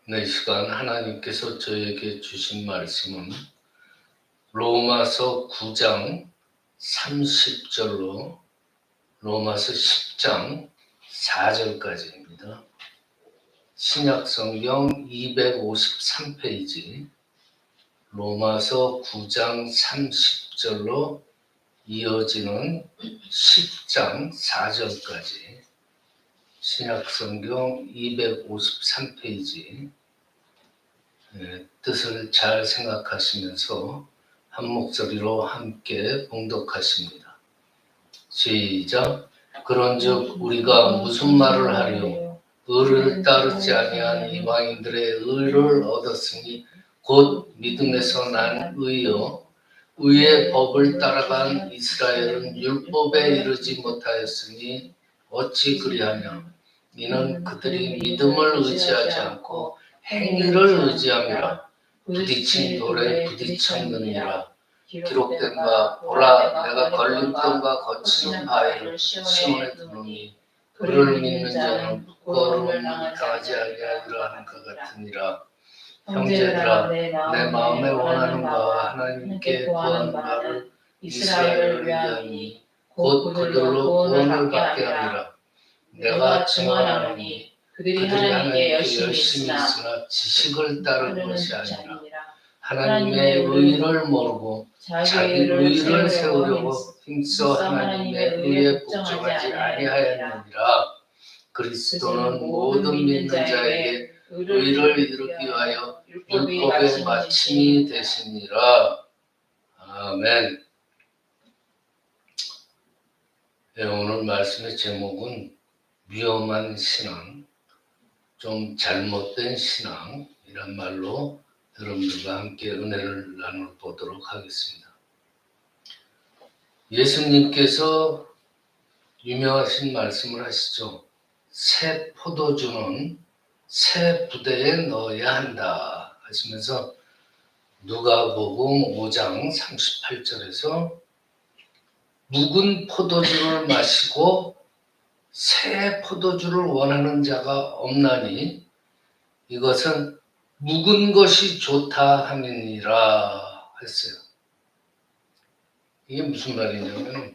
이 시간 하나님께서 저에게 주신 말씀은 로마서 9장 30절로 로마서 10장 4절까지입니다. 신약성경 253페이지 로마서 9장 30절로 이어지는 10장 4절까지 신약성경 253페이지 뜻을 잘 생각하시면서 한 목소리로 함께 봉독하십니다. 시작. 그런즉 우리가 무슨 말을 하리요? 의를 따르지 아니한 이방인들의 의를 얻었으니 곧 믿음에서 난 의요. 의의 법을 따라간 이스라엘은 율법에 이르지 못하였으니 어찌 그리하냐? 이는 그들이 믿음을 의지하지 않고 행위를 의지함이라. 부딪힌 돌에 부딪혔느니라. 기록된 바 보라, 내가 걸림돌과 거치는 바위를 시온에 두노니 그를 믿는 자는 부끄러움을 당하지 아니하리라 하는 것 같으니라. 형제들아, 내 마음에 원하는 바와 하나님께 구하는 바를 이스라엘을 위하니 곧 그들로 구원을 받게 하리라. 내가 증언하노니 그들이 하나님께 열심히 있으나 지식을 따르는 것이 아니라 하나님의 의를 모르고 자기 의를 세우려고 힘써 하나님의 의에 복종하지 아니하였느니라. 그리스도는 모든 믿는 자에게 의를 이루기 위하여 율법의 마침이 되시니라. 아멘. 오늘 말씀의 제목은 위험한 신앙, 좀 잘못된 신앙이란 말로 여러분들과 함께 은혜를 나눠보도록 하겠습니다. 예수님께서 유명하신 말씀을 하시죠. 새 포도주는 새 부대에 넣어야 한다 하시면서 누가복음 5장 38절에서 묵은 포도주를 마시고 새 포도주를 원하는 자가 없나니 이것은 묵은 것이 좋다 함이니라 했어요. 이게 무슨 말이냐면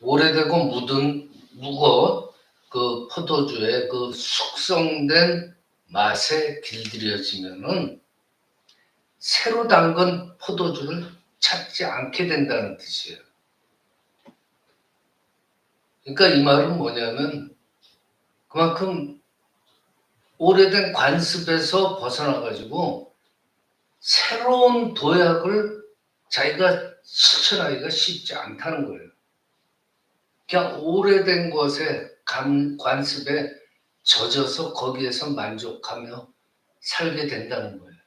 오래되고 묵어 그 포도주의 그 숙성된 맛에 길들여지면은 새로 담근 포도주를 찾지 않게 된다는 뜻이에요. 그러니까 이 말은 뭐냐면 그만큼 오래된 관습에서 벗어나가지고 새로운 도약을 자기가 실천하기가 쉽지 않다는 거예요. 그냥 오래된 것에 관습에 젖어서 거기에서 만족하며 살게 된다는 거예요.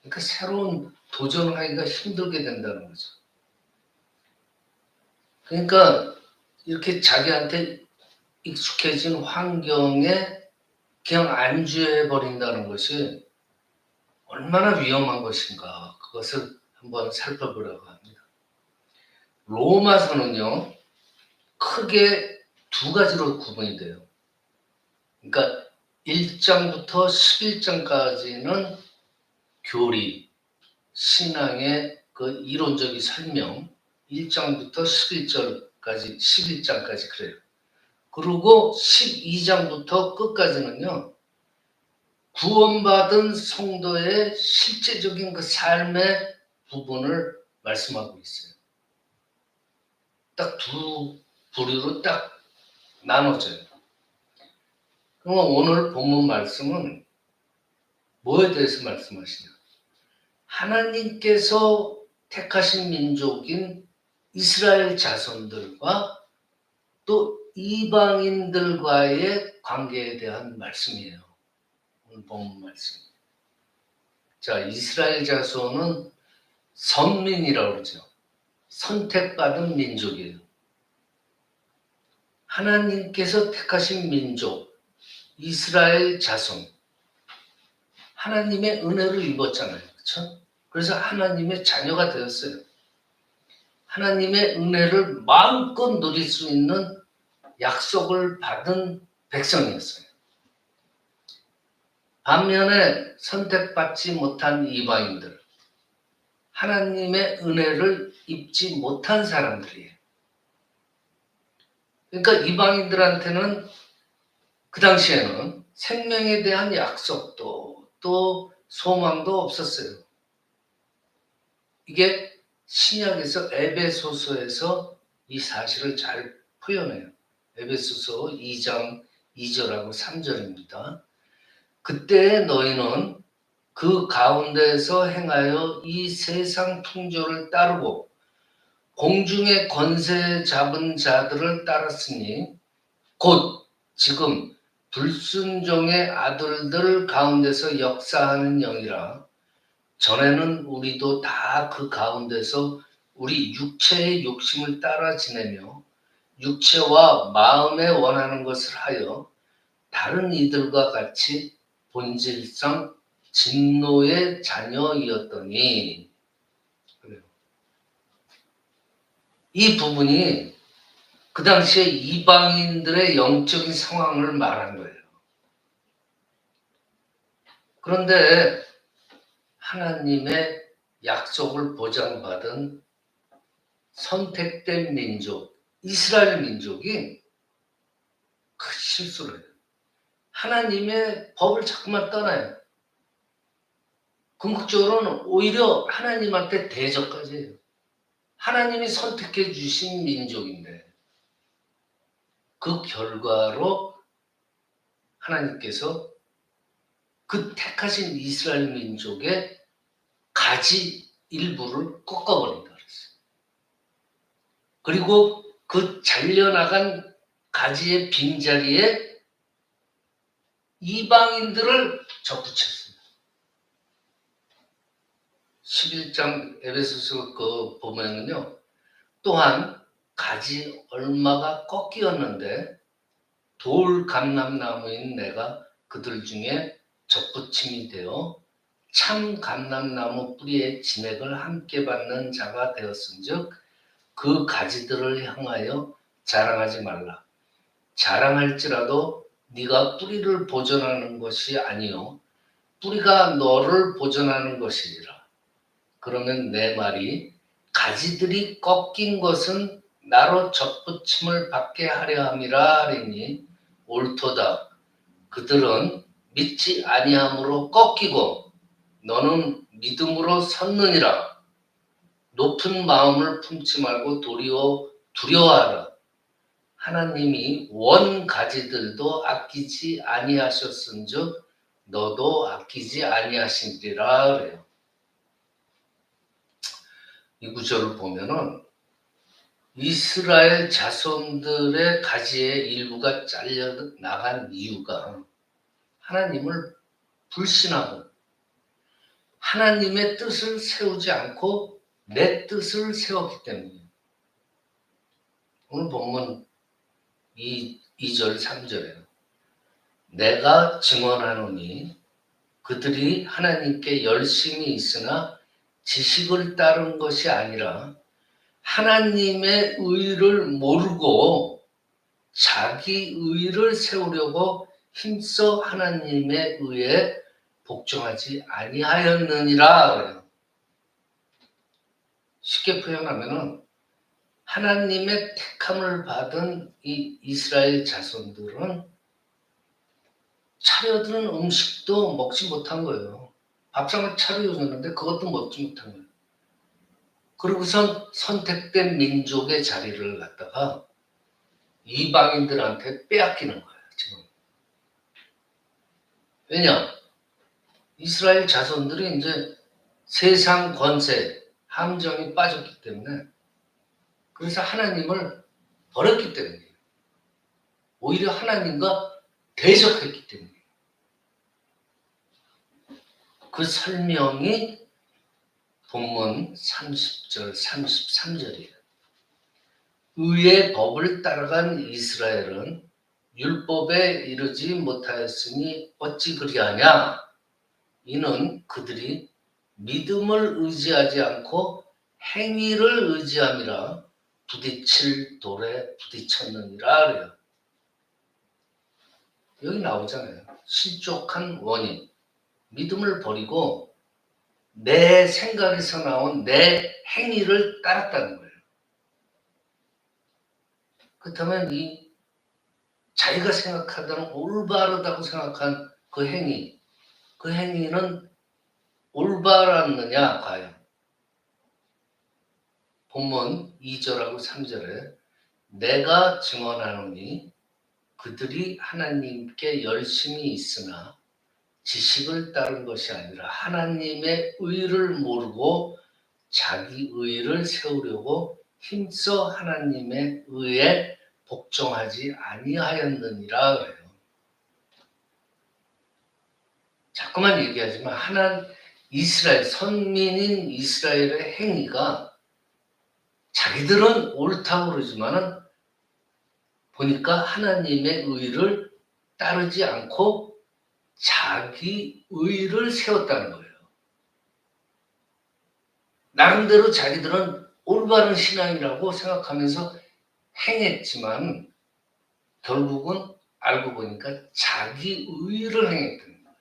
그러니까 새로운 도전하기가 힘들게 된다는 거죠. 그러니까 이렇게 자기한테 익숙해진 환경에 그냥 안주해 버린다는 것이 얼마나 위험한 것인가, 그것을 한번 살펴보려고 합니다. 로마서는요, 크게 두 가지로 구분이 돼요. 그러니까 1장부터 11장까지는 교리, 신앙의 그 이론적인 설명, 1장부터 11절까지, 11장까지 그래요. 그리고 12장부터 끝까지는요, 구원받은 성도의 실제적인 그 삶의 부분을 말씀하고 있어요. 딱 두 부류로 딱 나눠져요. 그럼 오늘 본문 말씀은 뭐에 대해서 말씀하시냐? 하나님께서 택하신 민족인 이스라엘 자손들과 또 이방인들과의 관계에 대한 말씀이에요. 오늘 본문 말씀. 자, 이스라엘 자손은 선민이라고 그러죠. 선택받은 민족이에요. 하나님께서 택하신 민족, 이스라엘 자손. 하나님의 은혜를 입었잖아요. 그렇죠? 그래서 하나님의 자녀가 되었어요. 하나님의 은혜를 마음껏 누릴 수 있는 약속을 받은 백성이었어요. 반면에 선택받지 못한 이방인들, 하나님의 은혜를 입지 못한 사람들이에요. 그러니까 이방인들한테는 그 당시에는 생명에 대한 약속도 또 소망도 없었어요. 이게 신약에서 에베소서에서 이 사실을 잘 표현해요. 에베소서 2장 2절하고 3절입니다. 그때 너희는 그 가운데서 행하여 이 세상 풍조를 따르고 공중의 권세 잡은 자들을 따랐으니 곧 지금 불순종의 아들들 가운데서 역사하는 영이라. 전에는 우리도 다 그 가운데서 우리 육체의 욕심을 따라 지내며 육체와 마음에 원하는 것을 하여 다른 이들과 같이 본질상 진노의 자녀이었더니. 이 부분이 그 당시에 이방인들의 영적인 상황을 말한 거예요. 그런데 하나님의 약속을 보장받은 선택된 민족, 이스라엘 민족이 큰 실수를 해요. 하나님의 법을 자꾸만 떠나요. 궁극적으로는 오히려 하나님한테 대적까지 해요. 하나님이 선택해 주신 민족인데 그 결과로 하나님께서 그 택하신 이스라엘 민족의 가지 일부를 꺾어버린다 그랬어요. 그리고 그 잘려나간 가지의 빈자리에 이방인들을 접붙였습니다. 11장 에베소서 그 보면은요, 또한 가지 얼마가 꺾이었는데 돌 감람나무인 내가 그들 중에 접붙임이 되어 참 감람나무 뿌리의 진액을 함께 받는 자가 되었은즉 그 가지들을 향하여 자랑하지 말라. 자랑할지라도 네가 뿌리를 보존하는 것이 아니요 뿌리가 너를 보존하는 것이니라. 그러면 내 말이 가지들이 꺾인 것은 나로 접붙임을 받게 하려 함이라 하리니 옳도다. 그들은 믿지 아니함으로 꺾이고 너는 믿음으로 섰느니라. 높은 마음을 품지 말고 도리어 두려워하라. 하나님이 원 가지들도 아끼지 아니하셨은즉 너도 아끼지 아니하시리라 그래요. 이 구절을 보면은 이스라엘 자손들의 가지의 일부가 잘려 나간 이유가 하나님을 불신하고 하나님의 뜻을 세우지 않고 내 뜻을 세웠기 때문이에요. 오늘 본문 2절 3절에요. 내가 증언하노니 그들이 하나님께 열심히 있으나 지식을 따른 것이 아니라 하나님의 의를 모르고 자기 의를 세우려고 힘써 하나님의 의에 복종하지 아니하였느니라. 쉽게 표현하면은 하나님의 택함을 받은 이 이스라엘 자손들은 차려드는 음식도 먹지 못한 거예요. 밥상을 차려줬는데 그것도 먹지 못한 거예요. 그러고선 선택된 민족의 자리를 갖다가 이방인들한테 빼앗기는 거예요, 지금. 왜냐? 이스라엘 자손들이 이제 세상 권세, 함정이 빠졌기 때문에 그래서 하나님을 버렸기 때문이에요. 오히려 하나님과 대적했기 때문이에요. 그 설명이 본문 30절, 33절이에요. 의의 법을 따라간 이스라엘은 율법에 이르지 못하였으니 어찌 그리하냐? 이는 그들이 믿음을 의지하지 않고 행위를 의지함이라 부딪힐 돌에 부딪혔느니라 그래요. 여기 나오잖아요. 실족한 원인. 믿음을 버리고 내 생각에서 나온 내 행위를 따랐다는 거예요. 그렇다면 이 자기가 생각하던 올바르다고 생각한 그 행위는 올바랐느냐 과연? 본문 2절하고 3절에 내가 증언하노니 그들이 하나님께 열심히 있으나 지식을 따른 것이 아니라 하나님의 의를 모르고 자기 의를 세우려고 힘써 하나님의 의에 복종하지 아니하였느니라 그래요. 자꾸만 얘기하지만 이스라엘 선민인 이스라엘의 행위가 자기들은 옳다고 그러지만은 보니까 하나님의 의를 따르지 않고 자기 의를 세웠다는 거예요. 나름대로 자기들은 올바른 신앙이라고 생각하면서 행했지만 결국은 알고 보니까 자기 의를 행했다는 거예요.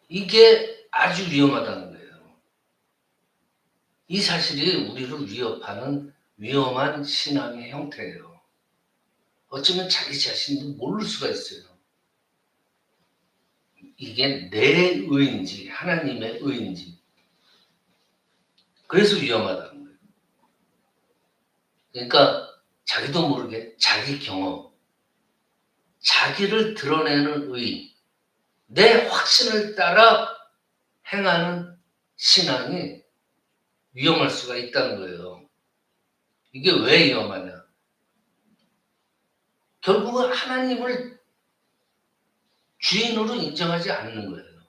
이게 아주 위험하다는 거예요. 이 사실이 우리를 위협하는 위험한 신앙의 형태예요. 어쩌면 자기 자신도 모를 수가 있어요. 이게 내 의인지 하나님의 의인지. 그래서 위험하다는 거예요. 그러니까 자기도 모르게 자기 경험, 자기를 드러내는 의, 내 확신을 따라 행하는 신앙이 위험할 수가 있다는 거예요. 이게 왜 위험하냐? 결국은 하나님을 주인으로 인정하지 않는 거예요.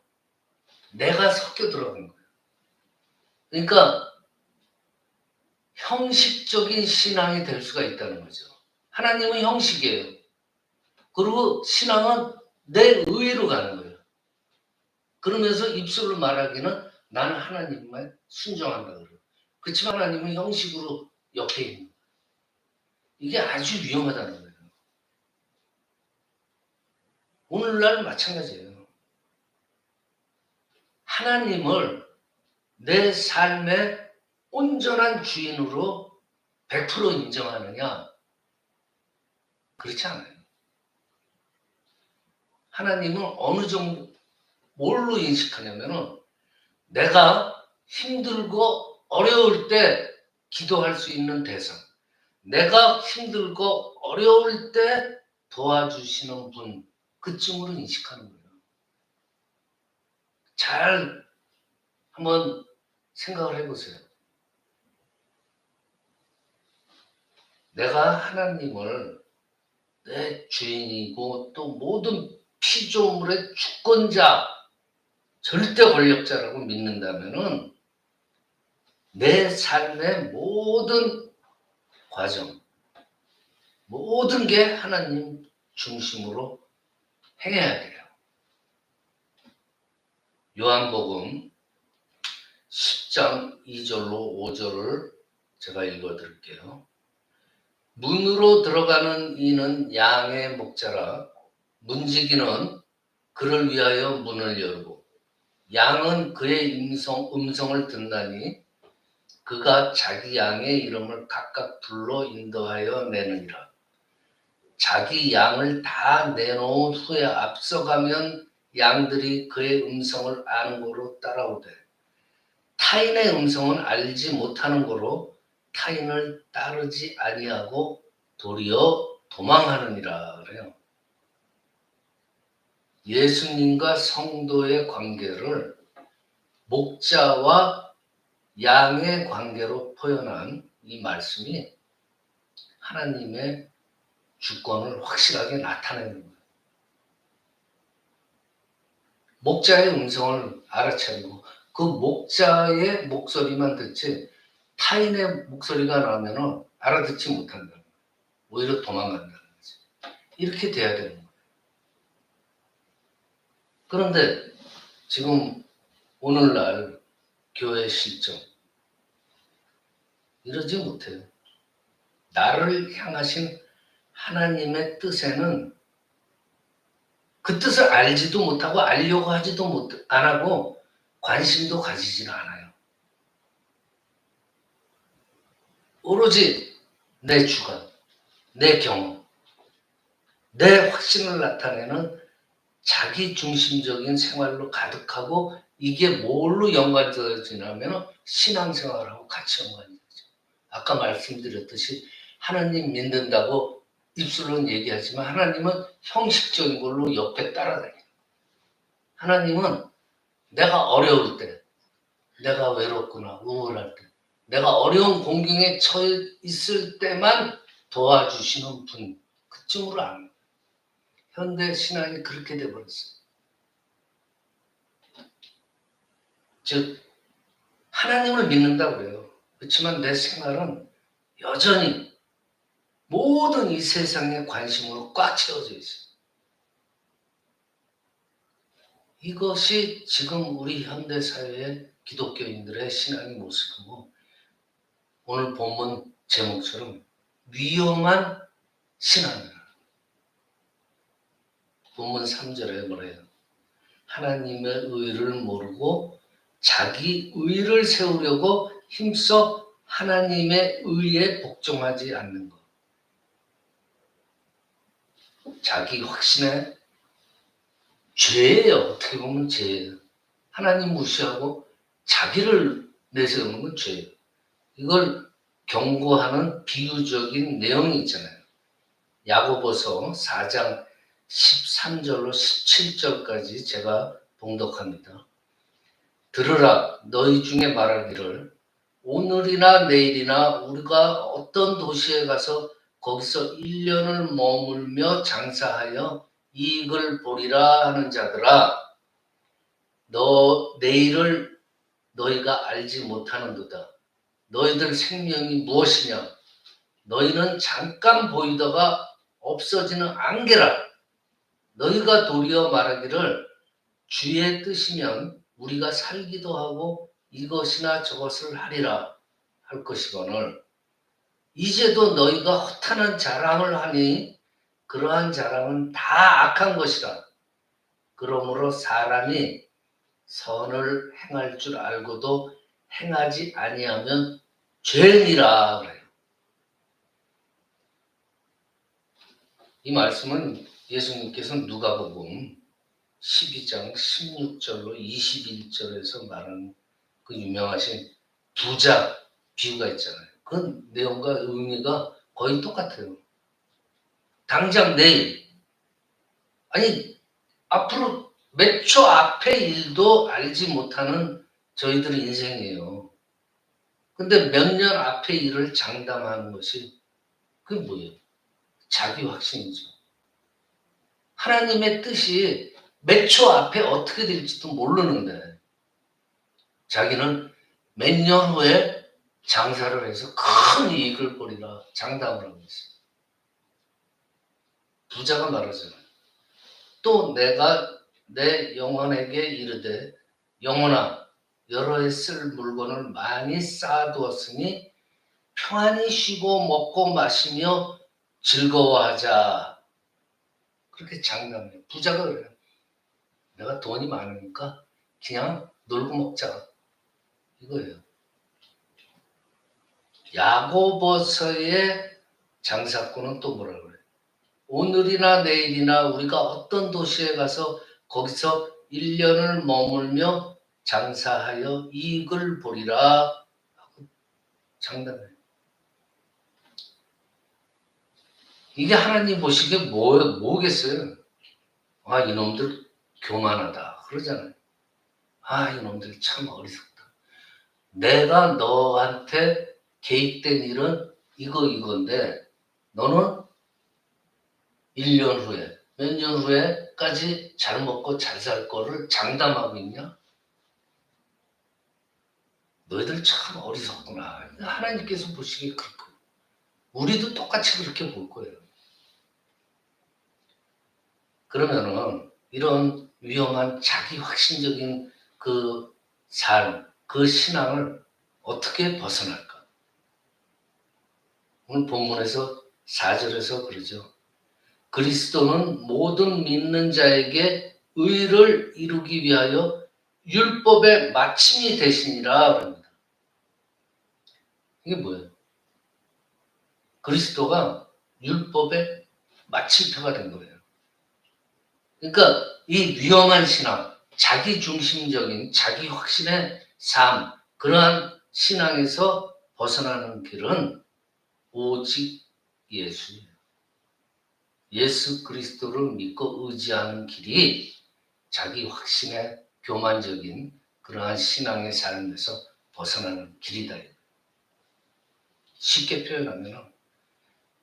내가 섞여 들어간 거예요. 그러니까 형식적인 신앙이 될 수가 있다는 거죠. 하나님은 형식이에요. 그리고 신앙은 내 의로 가는 거예요. 그러면서 입술로 말하기는 나는 하나님만 순종한다 그래요. 그렇지만 하나님은 형식으로 옆에 있는 거예요. 이게 아주 위험하다는 거예요. 오늘날 마찬가지예요. 하나님을 내 삶의 온전한 주인으로 100% 인정하느냐? 그렇지 않아요. 하나님은 어느 정도 뭘로 인식하냐면은 내가 힘들고 어려울 때 기도할 수 있는 대상, 내가 힘들고 어려울 때 도와주시는 분, 그쯤으로 인식하는 거예요. 잘 한번 생각을 해보세요. 내가 하나님을 내 주인이고 또 모든 피조물의 주권자, 절대 권력자라고 믿는다면은 내 삶의 모든 과정, 모든 게 하나님 중심으로 행해야 돼요. 요한복음 10장 2절로 5절을 제가 읽어드릴게요. 문으로 들어가는 이는 양의 목자라 문지기는 그를 위하여 문을 열고 양은 그의 음성을 듣나니 그가 자기 양의 이름을 각각 불러 인도하여 내느니라. 자기 양을 다 내놓은 후에 앞서가면 양들이 그의 음성을 아는 거로 따라오되 타인의 음성은 알지 못하는 거로 타인을 따르지 아니하고 도리어 도망하느니라 그래요. 예수님과 성도의 관계를 목자와 양의 관계로 표현한 이 말씀이 하나님의 주권을 확실하게 나타내는 거예요. 목자의 음성을 알아차리고 그 목자의 목소리만 듣지 타인의 목소리가 나면 알아듣지 못한다는 거예요. 오히려 도망간다는 거지. 이렇게 돼야 되는 거예요. 그런데 지금 오늘날 교회 실정 이러지 못해요. 나를 향하신 하나님의 뜻에는 그 뜻을 알지도 못하고 알려고 하지도 안 하고 관심도 가지지는 않아요. 오로지 내 주관, 내 경험, 내 확신을 나타내는 자기 중심적인 생활로 가득하고 이게 뭘로 연관되어지냐면 신앙생활하고 같이 연관이 되죠. 아까 말씀드렸듯이 하나님 믿는다고 입술로는 얘기하지만 하나님은 형식적인 걸로 옆에 따라다녀요. 하나님은 내가 어려울 때, 내가 외롭거나 우울할 때, 내가 어려운 공경에 처해 있을 때만 도와주시는 분, 그쯤으로 압니다. 현대 신앙이 그렇게 돼버렸어요. 즉 하나님을 믿는다고 그래요. 그렇지만 내 생활은 여전히 모든 이 세상의 관심으로 꽉 채워져 있어요. 이것이 지금 우리 현대사회의 기독교인들의 신앙의 모습이고 오늘 본문 제목처럼 위험한 신앙이라. 본문 3절에 뭐래요? 하나님의 의를 모르고 자기 의를 세우려고 힘써 하나님의 의에 복종하지 않는 것. 자기 확신에 죄예요. 어떻게 보면 죄예요. 하나님 무시하고 자기를 내세우는 건 죄예요. 이걸 경고하는 비유적인 내용이 있잖아요. 야고보서 4장 13절로 17절까지 제가 봉독합니다. 들으라 너희 중에 말하기를 오늘이나 내일이나 우리가 어떤 도시에 가서 거기서 1년을 머물며 장사하여 이익을 보리라 하는 자들아 너 내일을 너희가 알지 못하는도다. 너희들 생명이 무엇이냐? 너희는 잠깐 보이다가 없어지는 안개라. 너희가 도리어 말하기를 주의 뜻이면 우리가 살기도 하고 이것이나 저것을 하리라 할 것이거늘 이제도 너희가 허탄한 자랑을 하니 그러한 자랑은 다 악한 것이라. 그러므로 사람이 선을 행할 줄 알고도 행하지 아니하면 죄니라 그래요. 이 말씀은 예수님께서 누가복음 12장 16절로 21절에서 말하는 그 유명하신 부자 비유가 있잖아요. 그 내용과 의미가 거의 똑같아요. 당장 내일, 아니 앞으로 몇 초 앞의 일도 알지 못하는 저희들의 인생이에요. 근데 몇 년 앞의 일을 장담하는 것이 그게 뭐예요? 자기 확신이죠. 하나님의 뜻이 몇 초 앞에 어떻게 될지도 모르는데 자기는 몇 년 후에 장사를 해서 큰 이익을 보리라 장담을 하고 있어요. 부자가 말하잖아요. 또 내가 내 영혼에게 이르되 영혼아 여러 해 쓸 물건을 많이 쌓아두었으니 평안히 쉬고 먹고 마시며 즐거워하자. 그렇게 장담해요. 부자가 그래요. 내가 돈이 많으니까 그냥 놀고 먹자. 이거예요. 야고보서의 장사꾼은 또 뭐라 그래요? 오늘이나 내일이나 우리가 어떤 도시에 가서 거기서 1년을 머물며 장사하여 이익을 보리라 하고 장담해요. 이게 하나님 보시기에 뭐겠어요? 아, 이놈들 교만하다. 그러잖아요. 아, 이놈들 참 어리석다. 내가 너한테 계획된 일은 이건데 너는 1년 후에 몇 년 후에까지 잘 먹고 잘 살 거를 장담하고 있냐? 너희들 참 어리석구나. 하나님께서 보시기에 그렇고 우리도 똑같이 그렇게 볼 거예요. 그러면은 이런 위험한 자기 확신적인 그 삶, 그 신앙을 어떻게 벗어날까? 오늘 본문에서 4절에서 그러죠. 그리스도는 모든 믿는 자에게 의를 이루기 위하여 율법의 마침이 되시니라 그럽니다. 이게 뭐예요? 그리스도가 율법의 마침표가 된 거예요. 그러니까 이 위험한 신앙, 자기 중심적인 자기 확신의 삶, 그러한 신앙에서 벗어나는 길은 오직 예수예요. 예수 그리스도를 믿고 의지하는 길이 자기 확신의 교만적인 그러한 신앙의 삶에서 벗어나는 길이다. 쉽게 표현하면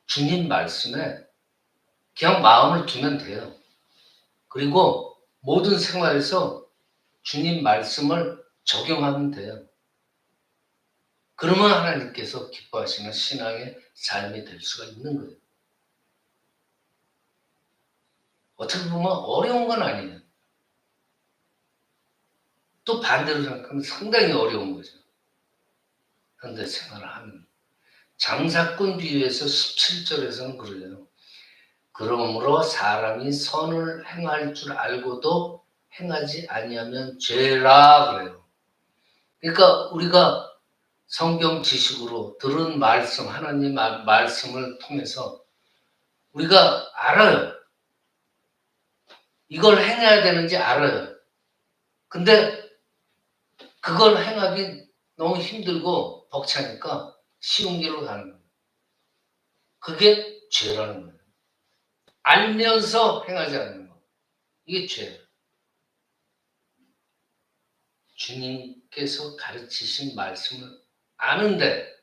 주님 말씀에 그냥 마음을 두면 돼요. 그리고 모든 생활에서 주님 말씀을 적용하면 돼요. 그러면 하나님께서 기뻐하시는 신앙의 삶이 될 수가 있는 거예요. 어떻게 보면 어려운 건 아니에요. 또 반대로 생각하면 상당히 어려운 거죠. 그런데 생활을 하면. 장사꾼 비유에서 17절에서는 그래요. 그러므로 사람이 선을 행할 줄 알고도 행하지 아니하면 죄라 그래요. 그러니까 우리가 성경 지식으로 들은 말씀, 하나님 말씀을 통해서 우리가 알아요. 이걸 행해야 되는지 알아요. 근데 그걸 행하기 너무 힘들고 벅차니까 쉬운 길로 가는 거예요. 그게 죄라는 거예요. 알면서 행하지 않는 거. 이게 죄예요. 주님께서 가르치신 말씀을 아는데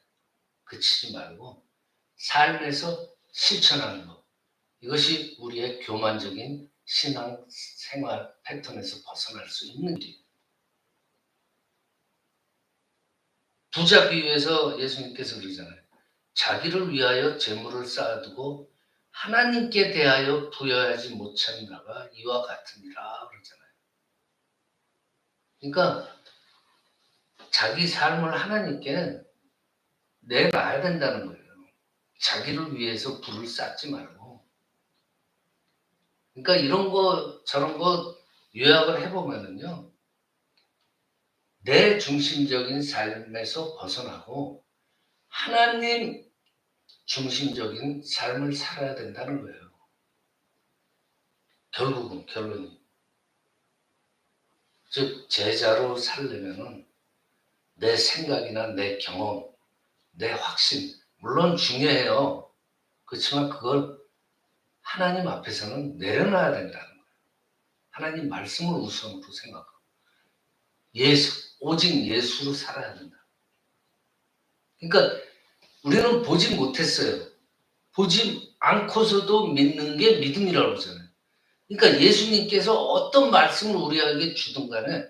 그치지 말고 삶에서 실천하는 것. 이것이 우리의 교만적인 신앙 생활 패턴에서 벗어날 수 있는 길이에요. 부자 비유에서 예수님께서 그러잖아요. 자기를 위하여 재물을 쌓아두고 하나님께 대하여 부여하지 못한 자가 이와 같으니라 그러잖아요. 그러니까 자기 삶을 하나님께 내놔야 된다는 거예요. 자기를 위해서 부를 쌓지 말고. 그러니까 이런 거 저런 거 요약을 해보면은요. 내 중심적인 삶에서 벗어나고 하나님 중심적인 삶을 살아야 된다는 거예요. 결국은 결론이. 즉 제자로 살려면은 내 생각이나 내 경험, 내 확신 물론 중요해요. 그렇지만 그걸 하나님 앞에서는 내려놔야 된다는 거예요. 하나님 말씀을 우선으로 생각하고 오직 예수로 살아야 된다. 그러니까 우리는 보지 못했어요. 보지 않고서도 믿는 게 믿음이라고 그러잖아요. 그러니까 예수님께서 어떤 말씀을 우리에게 주든 간에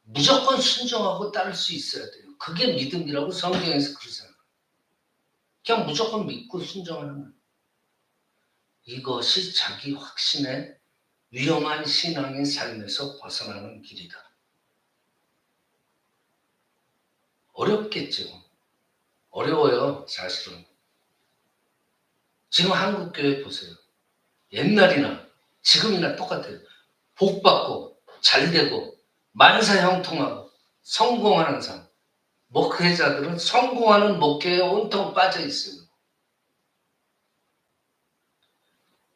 무조건 순종하고 따를 수 있어야 돼요. 그게 믿음이라고 성경에서 그러잖아요. 그냥 무조건 믿고 순종하는 거예요. 이것이 자기 확신의 위험한 신앙의 삶에서 벗어나는 길이다. 어렵겠죠. 어려워요, 사실은. 지금 한국교회 보세요. 옛날이나 지금이나 똑같아요. 복받고 잘되고 만사형통하고 성공하는 삶. 목회자들은 성공하는 목회에 온통 빠져 있어요.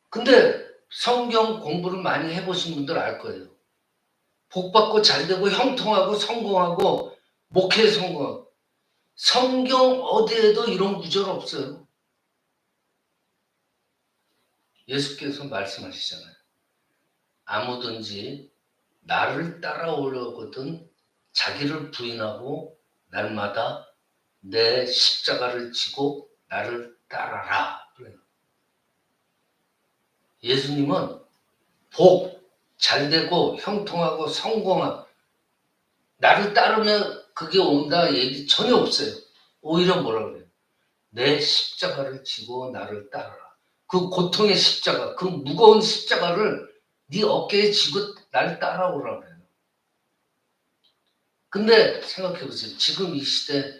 근데 성경 공부를 많이 해보신 분들 알 거예요. 복받고 잘되고 형통하고 성공하고 목회에 성공하고 성경 어디에도 이런 구절 없어요. 예수께서 말씀하시잖아요. 아무든지 나를 따라오려거든 자기를 부인하고 날마다 내 십자가를 지고 나를 따라라. 그래요. 예수님은 복, 잘되고 형통하고 성공한 나를 따르면 그게 온다 얘기 전혀 없어요. 오히려 뭐라 그래요? 내 십자가를 지고 나를 따라라. 그 고통의 십자가, 그 무거운 십자가를 네 어깨에 지고 나를 따라오라 그래요. 근데 생각해 보세요. 지금 이 시대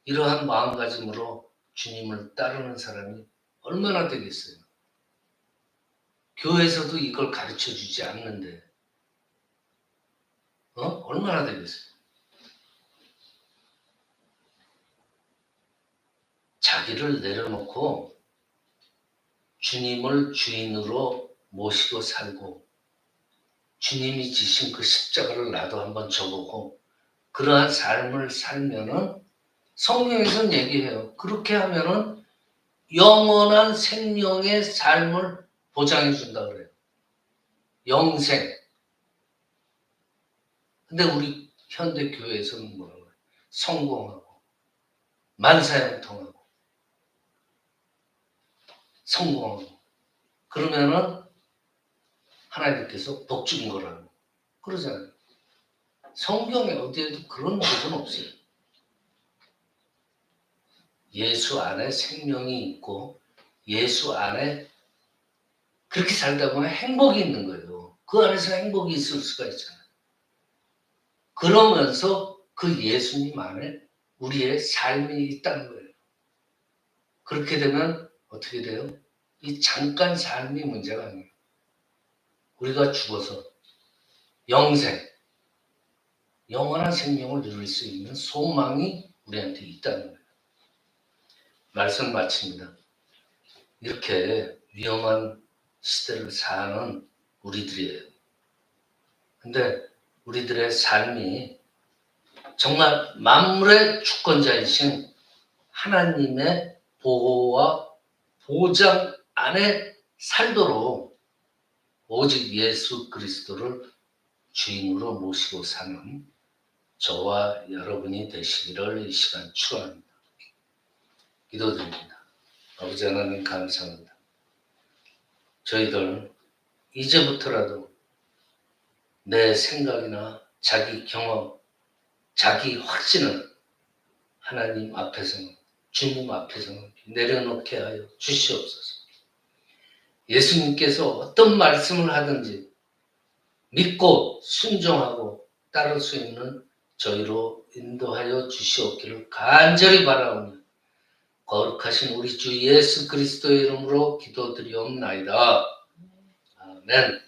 이러한 마음가짐으로 주님을 따르는 사람이 얼마나 되겠어요? 교회에서도 이걸 가르쳐 주지 않는데 얼마나 되겠어요? 자기를 내려놓고 주님을 주인으로 모시고 살고 주님이 지신 그 십자가를 나도 한번 져보고 그러한 삶을 살면은 성경에서는 얘기해요. 그렇게 하면은 영원한 생명의 삶을 보장해 준다 그래요. 영생. 근데 우리 현대 교회에서는 뭐라고 해요? 성공하고 만사형통하고 성공하고 그러면은 하나님께서 복 준 거라고 그러잖아요. 성경에 어디에도 그런 부분 없어요. 예수 안에 생명이 있고 예수 안에 그렇게 살다 보면 행복이 있는 거예요. 그 안에서 행복이 있을 수가 있잖아요. 그러면서 그 예수님 안에 우리의 삶이 있다는 거예요. 그렇게 되면 어떻게 돼요? 이 잠깐 삶이 문제가 아니에요. 우리가 죽어서 영생, 영원한 생명을 누릴 수 있는 소망이 우리한테 있다는 거예요. 말씀 마칩니다. 이렇게 위험한 시대를 사는 우리들이에요. 근데 우리들의 삶이 정말 만물의 주권자이신 하나님의 보호와 보장 안에 살도록 오직 예수 그리스도를 주인으로 모시고 사는 저와 여러분이 되시기를 이 시간 축원합니다. 기도드립니다. 아버지 하나님 감사합니다. 저희들 이제부터라도 내 생각이나 자기 경험, 자기 확신을 하나님 앞에서는 주님 앞에서는 내려놓게 하여 주시옵소서. 예수님께서 어떤 말씀을 하든지 믿고 순종하고 따를 수 있는 저희로 인도하여 주시옵기를 간절히 바라오며 거룩하신 우리 주 예수 그리스도의 이름으로 기도드리옵나이다. 아멘.